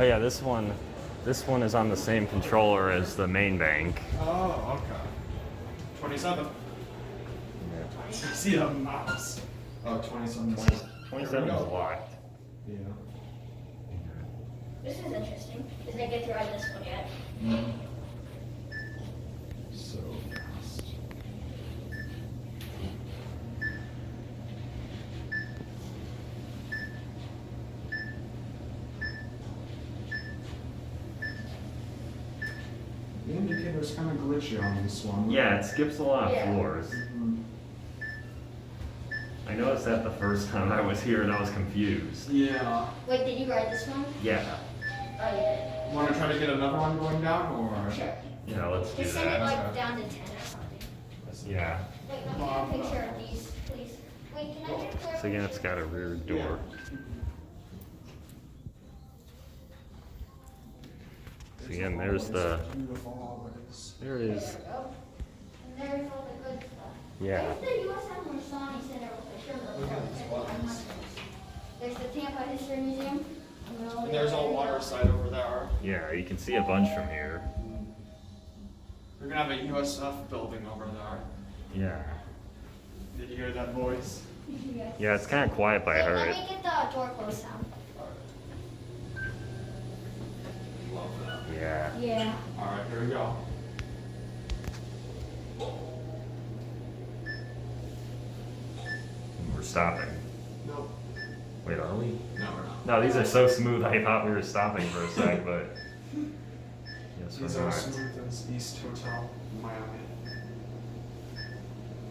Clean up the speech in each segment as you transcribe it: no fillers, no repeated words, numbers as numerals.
Oh yeah, this one is on the same controller as the main bank. Oh, okay. 27. I see a mouse. Oh, 27. 27 is locked. Yeah. This is interesting, because I get to ride this one yet. So fast. The indicator's kind of glitchy on this one. Yeah, it skips a lot of Yeah. floors. Mhm. I noticed that the first time I was here and I was confused. Yeah. Wait, did you ride this one? Yeah. Oh, you did. Want to try to get another one going down, or? Sure. Yeah, let's do Just send it that. like Okay. down to 10 or something. Yeah. Wait, let me get a picture of these, please. Wait, can I get a clear So again, it's got a rear door. So again, there's the. Beautiful hallways. There There is. we go. And there's all the good stuff. Yeah. Where's the U.S. Admiral Shawnee Center with the sugar? There's the Tampa History Museum. And there's a water side over there. Yeah, you can see a bunch from here. We're gonna have a USF building over there. Yeah. Did you hear that voice? Yes. Yeah, it's kind of quiet, but I Wait, heard let it. me get the door closed down. Love that. Yeah. Yeah. Alright, here we go. We're stopping. Nope. Wait, are we? No, we're not. No, these are so smooth. I thought we were stopping for a sec, but yes, These we're are not. smooth as East Hotel in Miami.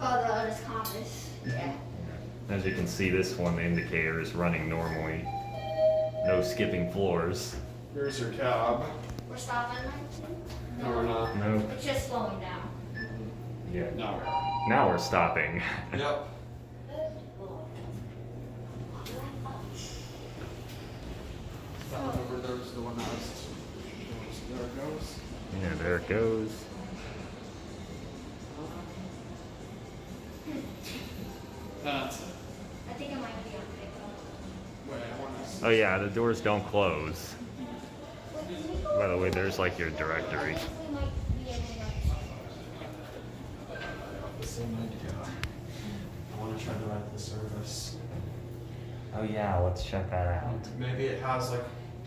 Oh, the Otis Compass. Yeah. As you can see, this one, the indicator is running normally. No skipping floors. Here's your cab. We're stopping right soon? No, we're not. No. It's just slowing down. Yeah. No, Now we're stopping. we're Yep. That one over there is the one that was. There it goes. Yeah, there it goes. That's it. I think it might be on pickup. Wait, I want to. Oh yeah, the doors don't close. By the way, there's like your directory. We might be able to. The same idea. I want to try to write the service. Oh yeah, let's check that out. Maybe it has like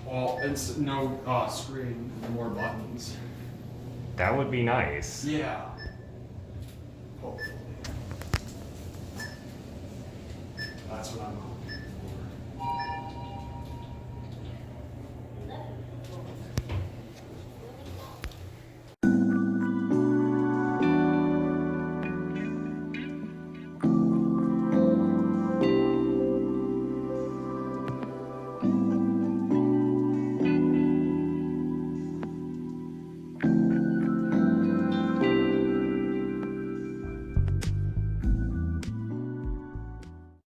all no screen and more buttons. That would be nice. Yeah. Hopefully. That's what I'm hoping.